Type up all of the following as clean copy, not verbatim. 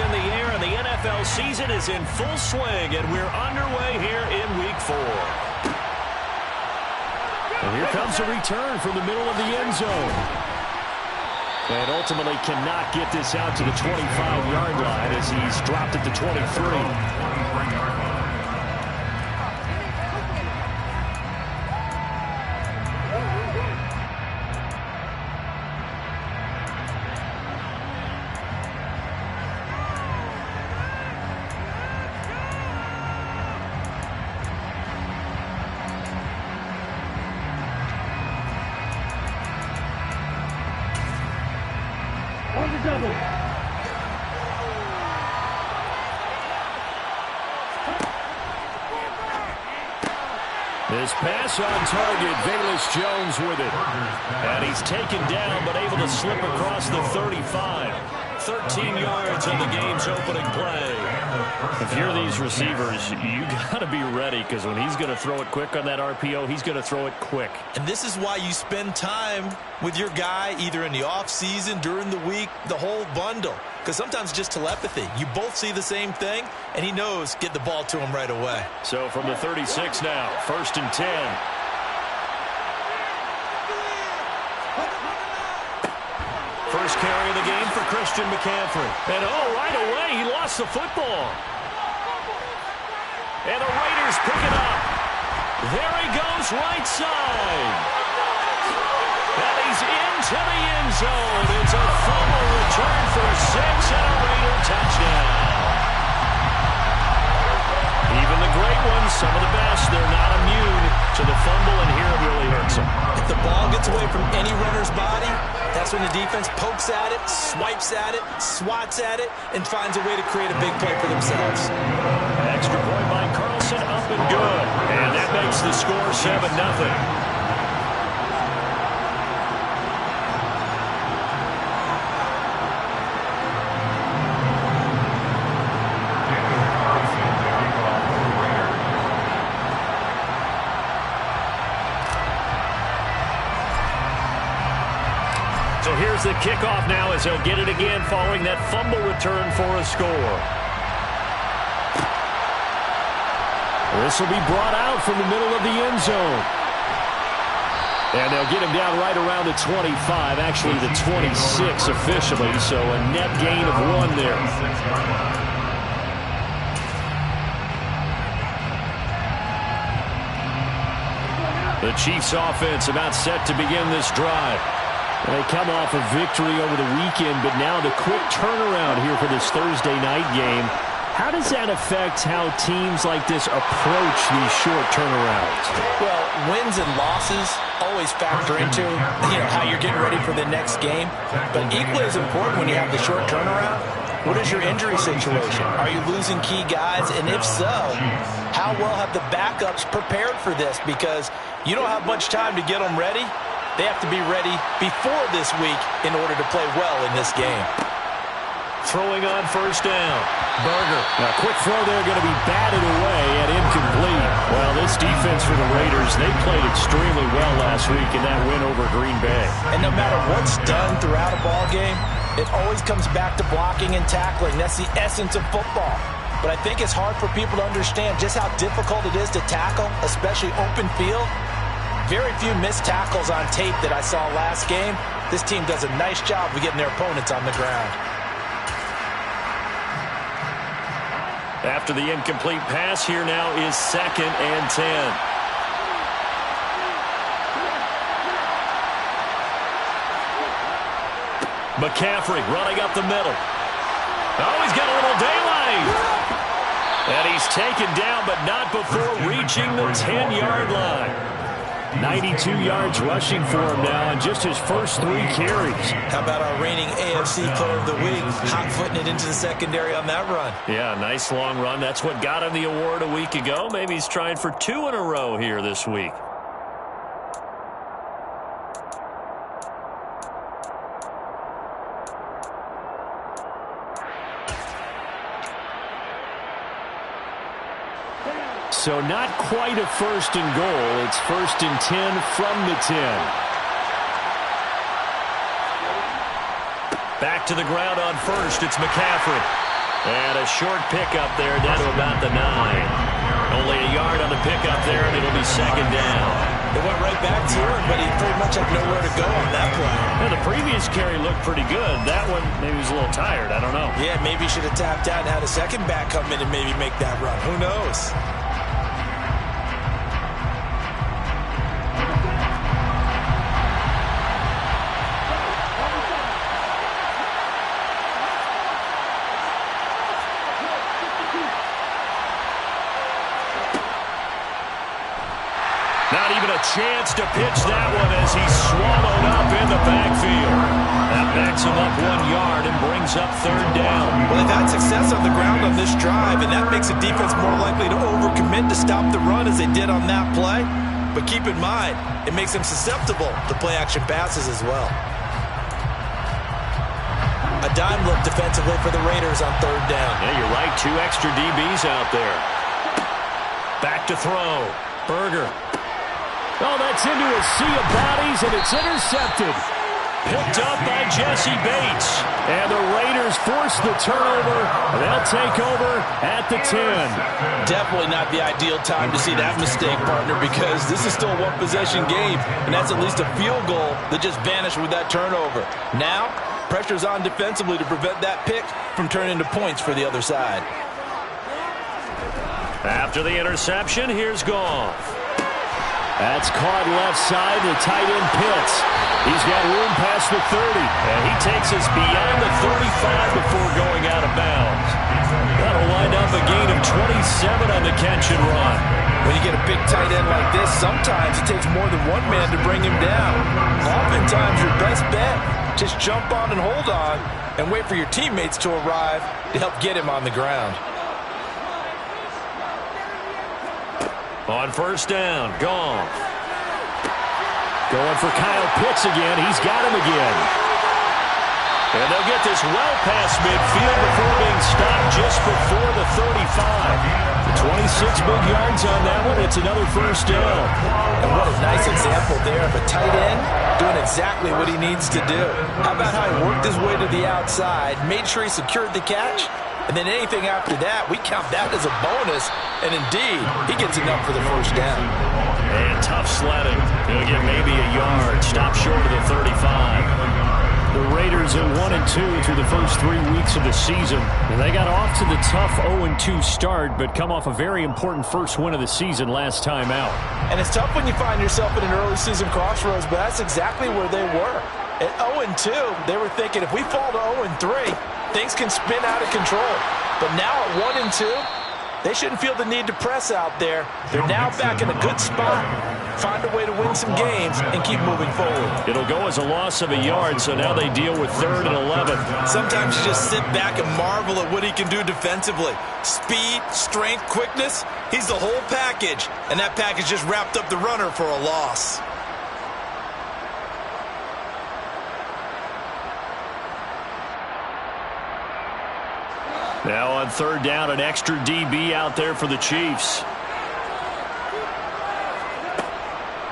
in the air, and the NFL season is in full swing, and we're underway here in Week 4. And here comes a return from the middle of the end zone. And ultimately cannot get this out to the 25-yard line as he's dropped at the 23. This pass on target, Velus Jones with it. And he's taken down, but able to slip across the 35. 13 yards on the game's opening play. If you're these receivers, you got to be ready, because when he's going to throw it quick on that RPO, he's going to throw it quick. And this is why you spend time with your guy either in the offseason, during the week, the whole bundle. Because sometimes just telepathy. You both see the same thing, and he knows get the ball to him right away. So from the 36 now, 1st and 10. First carry of the game for Christian McCaffrey. And right away, he lost the football. And the Raiders pick it up. There he goes, right side. And he's into the end zone. It's a fumble return for 6 and a Raider touchdown. Even the great ones, some of the best, they're not immune to the fumble, and here it really hurts them. If the ball gets away from any runner's body, that's when the defense pokes at it, swipes at it, swats at it, and finds a way to create a big play for themselves. Extra point by Carlson, up and good. And that makes the score 7-0. So here's the kickoff now as he'll get it again following that fumble return for a score. This will be brought out from the middle of the end zone. And they'll get him down right around the 25, actually the 26 officially, so a net gain of 1 there. The Chiefs offense about set to begin this drive. They come off a victory over the weekend, but now the quick turnaround here for this Thursday night game. How does that affect how teams like this approach these short turnarounds? Well, wins and losses always factor into how you're getting ready for the next game. But equally as important when you have the short turnaround, what is your injury situation? Are you losing key guys? And if so, how well have the backups prepared for this? Because you don't have much time to get them ready. They have to be ready before this week in order to play well in this game. Throwing on first down. Berger. Now, quick throw there, going to be batted away and incomplete. Well, this defense for the Raiders, they played extremely well last week in that win over Green Bay. And no matter what's done throughout a ball game, it always comes back to blocking and tackling. That's the essence of football. But I think it's hard for people to understand just how difficult it is to tackle, especially open field. Very few missed tackles on tape that I saw last game. This team does a nice job of getting their opponents on the ground. After the incomplete pass, here now is 2nd and 10. McCaffrey running up the middle. Oh, he's got a little daylight. And he's taken down, but not before reaching the 10-yard line. 92 yards rushing for him now in just his first 3 carries. How about our reigning AFC Player of the Week, hot-footing it into the secondary on that run? Yeah, nice long run. That's what got him the award a week ago. Maybe he's trying for 2 in a row here this week. So not quite a 1st and goal. It's 1st and 10 from the 10. Back to the ground on first. It's McCaffrey. And a short pickup there down to about the 9. Only a yard on the pickup there, and it'll be second down. It went right back to him, but he pretty much had nowhere to go on that play. Yeah, the previous carry looked pretty good. That one, maybe he was a little tired. I don't know. Yeah, maybe he should have tapped out and had a second back come in and maybe make that run. Who knows? Not even a chance to pitch that one as he's swallowed up in the backfield. That backs him up 1 yard and brings up third down. Well, they've had success on the ground on this drive, and that makes a defense more likely to overcommit to stop the run as they did on that play. But keep in mind, it makes them susceptible to play-action passes as well. A dime look defensively for the Raiders on third down. Yeah, you're right. 2 extra DBs out there. Back to throw. Berger. Oh, that's into a sea of bodies, and it's intercepted. Picked up by Jesse Bates. And the Raiders force the turnover. They'll take over at the 10. Definitely not the ideal time to see that mistake, partner, because this is still a one-possession game, and that's at least a field goal that just vanished with that turnover. Now, pressure's on defensively to prevent that pick from turning into points for the other side. After the interception, here's Goff. That's caught left side to tight end Pitts. He's got room past the 30. And he takes us beyond the 35 before going out of bounds. That'll wind up a gain of 27 on the catch and run. When you get a big tight end like this, sometimes it takes more than one man to bring him down. Oftentimes, your best bet, just jump on and hold on and wait for your teammates to arrive to help get him on the ground. On first down, Goff. Going for Kyle Pitts again. He's got him again. And they'll get this well past midfield before being stopped just before the 35. 26 big yards on that one. It's another first down. And what a nice example there of a tight end doing exactly what he needs to do. How about how he worked his way to the outside, made sure he secured the catch, and then anything after that, we count that as a bonus. And indeed, he gets enough for the first down. And tough sledding. He'll get maybe a yard. Stop short of the 35. The Raiders at 1-2 through the first 3 weeks of the season. And they got off to the tough 0-2 start, but come off a very important first win of the season last time out. And it's tough when you find yourself in an early season crossroads, but that's exactly where they were. At 0-2, they were thinking if we fall to 0-3, things can spin out of control. But now at 1-2, they shouldn't feel the need to press out there. They're now back in a good spot. Find a way to win some games and keep moving forward. It'll go as a loss of a yard, so now they deal with 3rd and 11. Sometimes you just sit back and marvel at what he can do defensively. Speed, strength, quickness, he's the whole package. And that package just wrapped up the runner for a loss. Now on 3rd down, an extra DB out there for the Chiefs.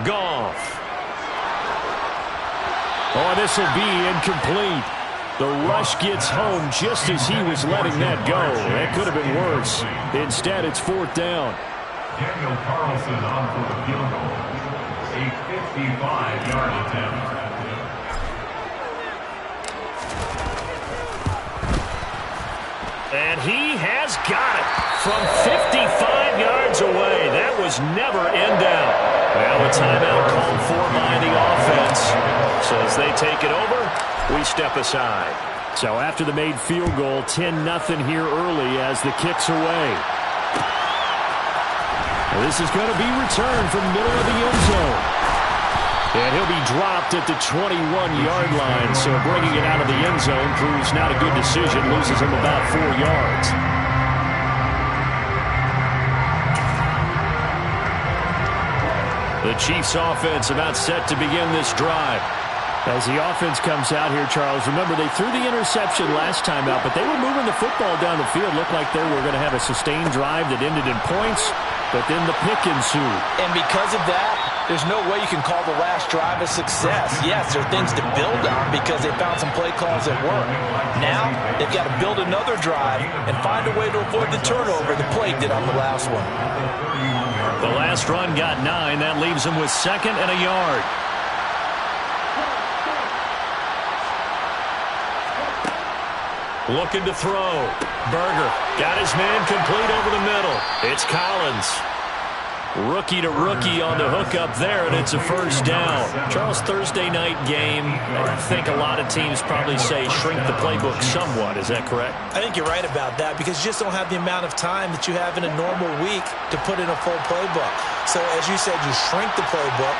Goff. Oh, this will be incomplete. The rush gets home just as he was letting that go. That could have been worse. Instead, it's 4th down. Daniel Carlson on for the field goal. A 55-yard attempt. And he has got it from 55 yards away. That was never in doubt. Well, a timeout called for by the offense. So as they take it over, we step aside. So after the made field goal, 10-0 here early as the kick's away. Well, this is going to be returned from the middle of the end zone. And he'll be dropped at the 21-yard line, so bringing it out of the end zone proves not a good decision, loses him about 4 yards. The Chiefs offense about set to begin this drive. As the offense comes out here, Charles, remember they threw the interception last time out, but they were moving the football down the field. Looked like they were going to have a sustained drive that ended in points, but then the pick ensued. And because of that, There's no way you can call the last drive a success. Yes, there are things to build on because they found some play calls that work. Now, they've got to build another drive and find a way to avoid the turnover the play did on the last one. The last run got 9. That leaves him with 2nd and a yard. Looking to throw. Berger got his man complete over the middle. It's Collins. Rookie to rookie on the hookup there, and it's a first down. Charles, Thursday night game, I think a lot of teams probably say shrink the playbook somewhat. Is that correct? I think you're right about that because you just don't have the amount of time that you have in a normal week to put in a full playbook. So as you said, you shrink the playbook,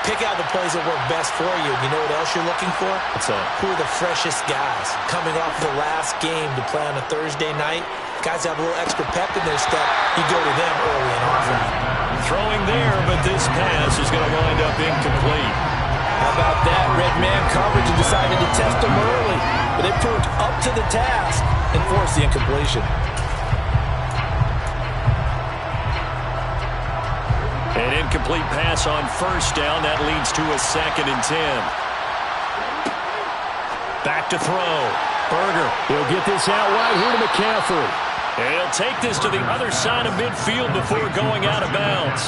pick out the plays that work best for you. You know what else you're looking for? What's that? Who are the freshest guys coming off the last game to play on a Thursday night? Guys have a little extra pep in their step. You go to them early and often. Throwing there, but this pass is going to wind up incomplete. How about that? Red man coverage and decided to test them early. But they proved up to the task and forced the incompletion. An incomplete pass on first down. That leads to a 2nd and 10. Back to throw. Berger. He'll get this out wide here to McCaffrey. He'll take this to the other side of midfield before going out of bounds.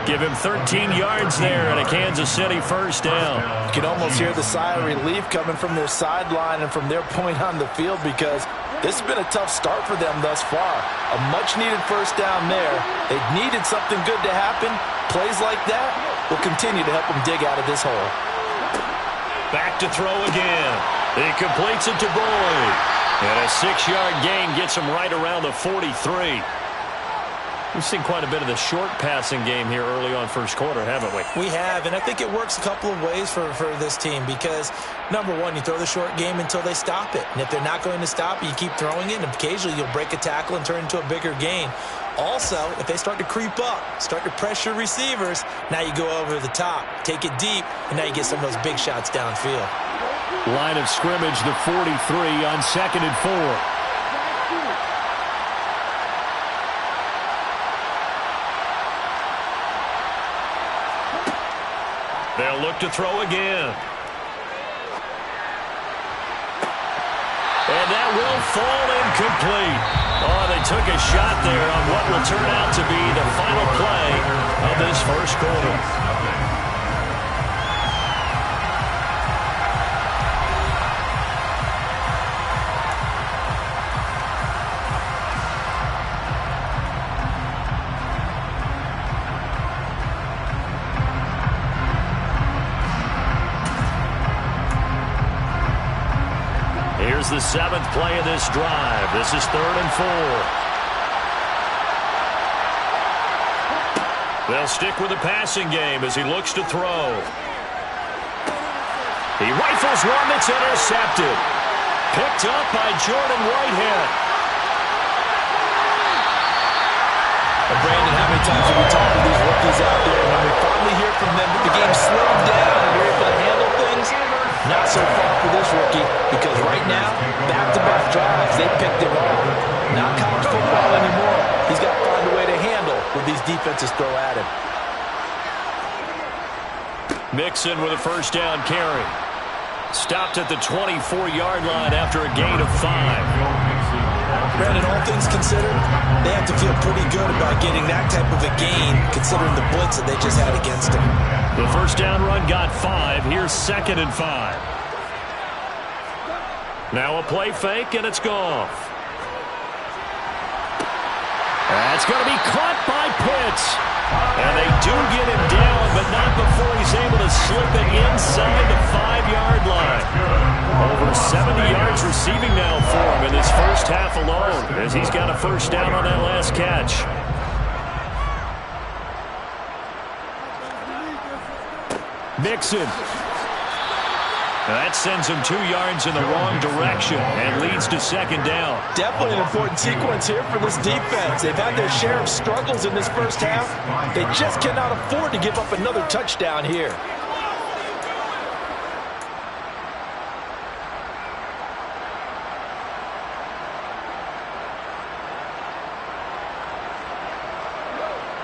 Give him 13 yards there and a Kansas City first down. You can almost hear the sigh of relief coming from their sideline and from their point on the field because this has been a tough start for them thus far. A much-needed first down there. They needed something good to happen. Plays like that will continue to help them dig out of this hole. Back to throw again. He completes it to Boyd. And a 6-yard gain gets him right around the 43. We've seen quite a bit of the short passing game here early on first quarter, haven't we? We have, and I think it works a couple of ways for this team because, number one, you throw the short game until they stop it. And if they're not going to stop it, you keep throwing it, and occasionally you'll break a tackle and turn it into a bigger gain. Also, if they start to creep up, start to pressure receivers, now you go over the top, take it deep, and now you get some of those big shots downfield. Line of scrimmage, the 43 on 2nd and 4. They'll look to throw again. And that will fall incomplete. Oh, they took a shot there on what will turn out to be the final play of this first quarter. Here's the 7th play of this drive. This is 3rd and 4. They'll stick with the passing game as he looks to throw. He rifles one that's intercepted. Picked up by Jordan Whitehead. And Brandon, how many times have we talked to these rookies out there, and when we finally hear from them that the game slowed down and we're able to handle things? Not so far for this rookie, because right now, back-to-back drives, they picked it off. Not college football anymore. He's got to find a way to handle what these defenses throw at him. Mixon with a first down carry. Stopped at the 24-yard line after a gain of 5. Brandon, all things considered, they have to feel pretty good about getting that type of a gain, considering the blitz that they just had against them. The first down run got 5. Here's 2nd and 5. Now a play fake, and it's Goff. That's going to be caught by Pitts. And they do get him down, but not before he's able to slip it inside the 5-yard line. Over 70 yards receiving now for him in this first half alone, as he's got a first down on that last catch. Mixon. That sends him 2 yards in the wrong direction and leads to 2nd down. Definitely an important sequence here for this defense. They've had their share of struggles in this first half. They just cannot afford to give up another touchdown here.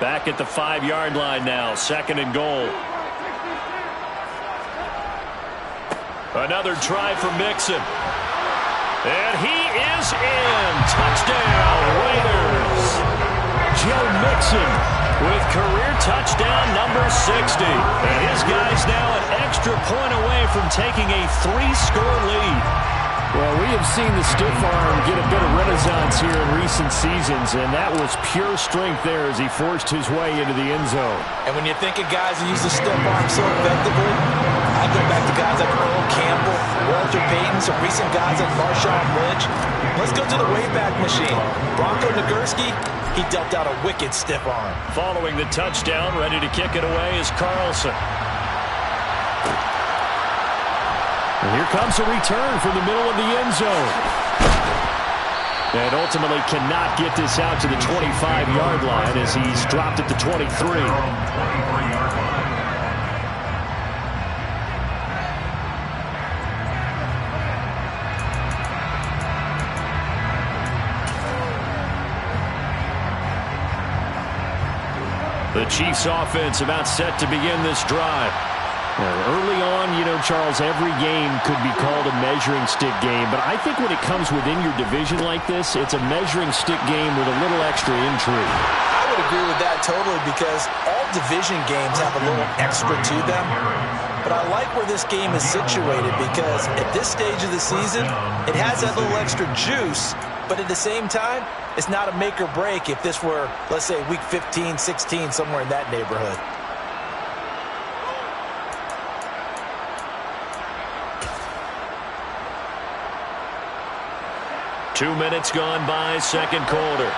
Back at the 5-yard line now, 2nd and goal. Another try for Mixon. And he is in. Touchdown, Raiders. Joe Mixon with career touchdown number 60. And his guy's now an extra point away from taking a 3-score lead. Well, we have seen the stiff arm get a bit of renaissance here in recent seasons, and that was pure strength there as he forced his way into the end zone. And when you think of guys who use the stiff arm so effectively, I go back to guys like Earl Campbell, Walter Payton, some recent guys like Marshawn Lynch. Let's go to the Wayback Machine. Bronco Nagurski, he dealt out a wicked stiff arm. Following the touchdown, ready to kick it away is Carlson. And here comes a return from the middle of the end zone. And ultimately cannot get this out to the 25-yard line as he's dropped at the 23. The Chiefs offense about set to begin this drive. Early on, you know, Charles, every game could be called a measuring stick game. But I think when it comes within your division like this, it's a measuring stick game with a little extra intrigue. I would agree with that totally because all division games have a little extra to them. But I like where this game is situated because at this stage of the season, it has that little extra juice. But at the same time, it's not a make or break if this were, let's say, week 15, 16, somewhere in that neighborhood. 2 minutes gone by, 2nd quarter.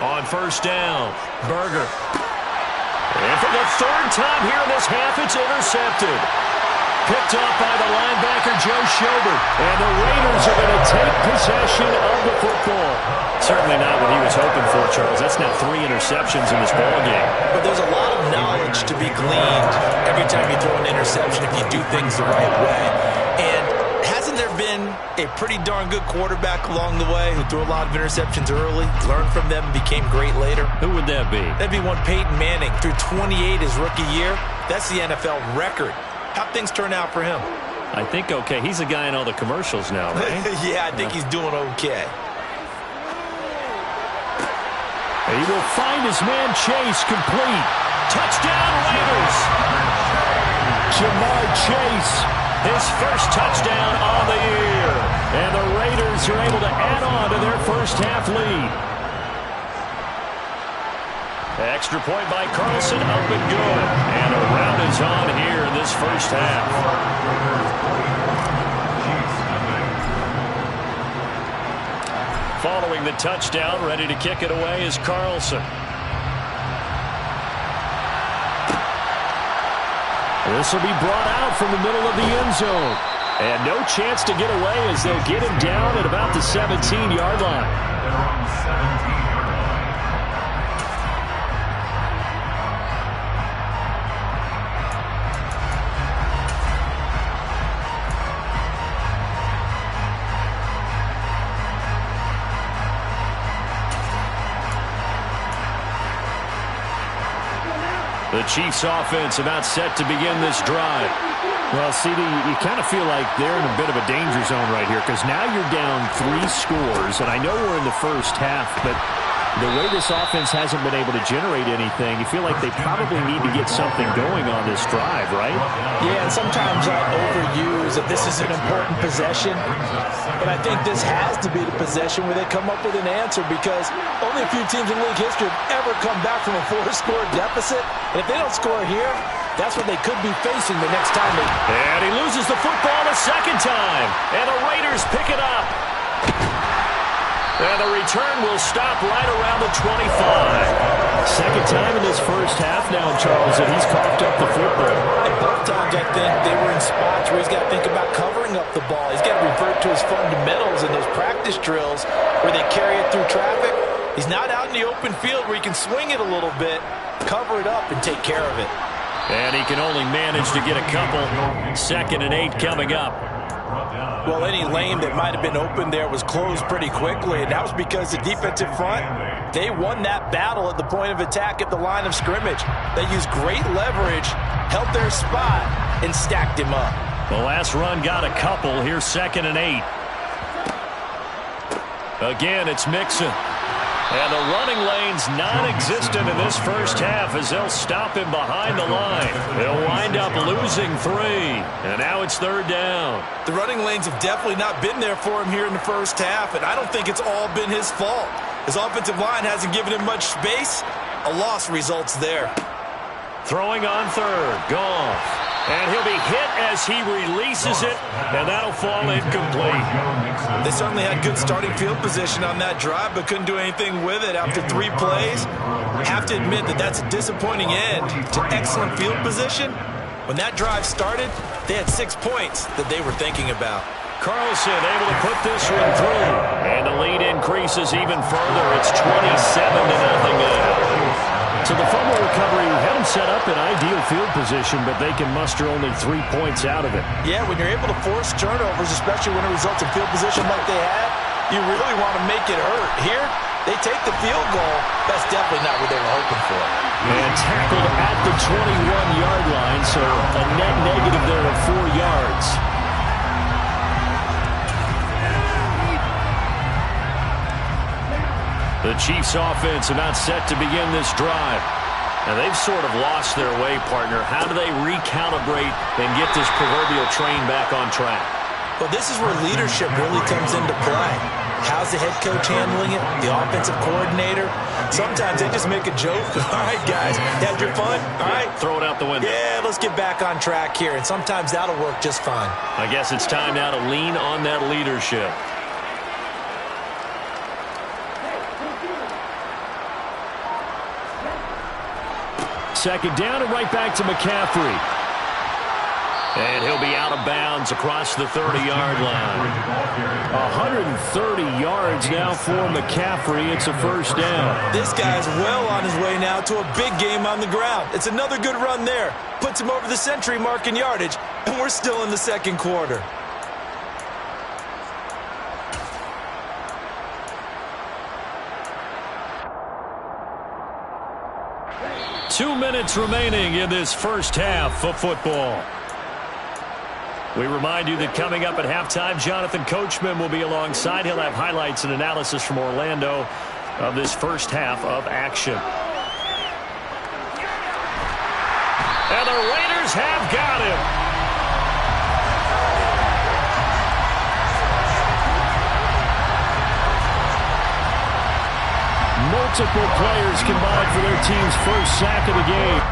On 1st down, Berger. And for the 3rd time here in this half, it's intercepted. Picked up by the linebacker, Joe Schobert. And the Raiders are going to take possession of the football. Certainly not what he was hoping for, Charles. That's now 3 interceptions in this ballgame. But there's a lot of knowledge to be gleaned every time you throw an interception if you do things the right way. And hasn't there been a pretty darn good quarterback along the way who threw a lot of interceptions early, learned from them, and became great later? Who would that be? That'd be one Peyton Manning. Threw 28 his rookie year. That's the NFL record. How'd things turn out for him? I think okay. He's a guy in all the commercials now, right? Yeah, I think he's doing okay. He will find his man Chase complete. Touchdown, Raiders! Jamar Chase. His first touchdown on the year. And the Raiders are able to add on to their first half lead. Extra point by Carlson, up and good. And a round is on here in this first half. Following the touchdown, ready to kick it away is Carlson. This will be brought out from the middle of the end zone. And no chance to get away as they'll get him down at about the 17-yard line. The Chiefs offense about set to begin this drive. Well, CD, you kind of feel like they're in a bit of a danger zone right here because now you're down 3 scores, and I know we're in the first half, but the way this offense hasn't been able to generate anything, you feel like they probably need to get something going on this drive, right? Yeah, and sometimes I overuse that this is an important possession, but I think this has to be the possession where they come up with an answer because only a few teams in league history have ever come back from a 4-score deficit, and if they don't score here, that's what they could be facing the next time. And he loses the football a second time, and the Raiders pick it up. And the return will stop right around the 25. Second time in this first half now, Charles, and he's coughed up the football. And both times, I think, they were in spots where he's got to think about covering up the ball. He's got to revert to his fundamentals in those practice drills where they carry it through traffic. He's not out in the open field where he can swing it a little bit, cover it up, and take care of it. And he can only manage to get a couple. 2nd and 8 coming up. Well, any lane that might have been open there was closed pretty quickly, and that was because the defensive front, they won that battle at the point of attack at the line of scrimmage. They used great leverage, held their spot, and stacked him up. The last run got a couple. Here's 2nd and 8. Again, it's Mixon. And the running lane's non-existent in this first half as they'll stop him behind the line. They'll wind up losing 3. And now it's 3rd down. The running lanes have definitely not been there for him here in the first half, and I don't think it's all been his fault. His offensive line hasn't given him much space. A loss results there. Throwing on 3rd. Goff. And he'll be hit as he releases it, and that'll fall incomplete. They certainly had good starting field position on that drive, but couldn't do anything with it after 3 plays. Have to admit that that's a disappointing end to excellent field position. When that drive started, they had 6 points that they were thinking about. Carlson able to put this one through. And the lead increases even further. It's 27-0 now. So the fumble recovery had them set up in ideal field position, but they can muster only 3 points out of it. Yeah, when you're able to force turnovers, especially when it results in field position like they had, you really want to make it hurt. Here, they take the field goal. That's definitely not what they were hoping for. And tackled at the 21-yard line, so a net negative there of 4 yards. The Chiefs offense about set to begin this drive. And they've sort of lost their way, partner. How do they recalibrate and get this proverbial train back on track? Well, this is where leadership really comes into play. How's the head coach handling it? The offensive coordinator? Sometimes they just make a joke. All right, guys, had your fun? All right. Throw it out the window. Yeah, let's get back on track here. And sometimes that'll work just fine. I guess it's time now to lean on that leadership. Second down and right back to McCaffrey. And he'll be out of bounds across the 30-yard line. 130 yards now for McCaffrey. It's a first down. This guy's well on his way now to a big game on the ground. It's another good run there. Puts him over the century mark in yardage, and we're still in the second quarter. Two minutes remaining in this first half of football. We remind you that coming up at halftime, Jonathan Coachman will be alongside. He'll have highlights and analysis from Orlando of this first half of action. And the Raiders have got him. Multiple players combined for their team's first sack of the game.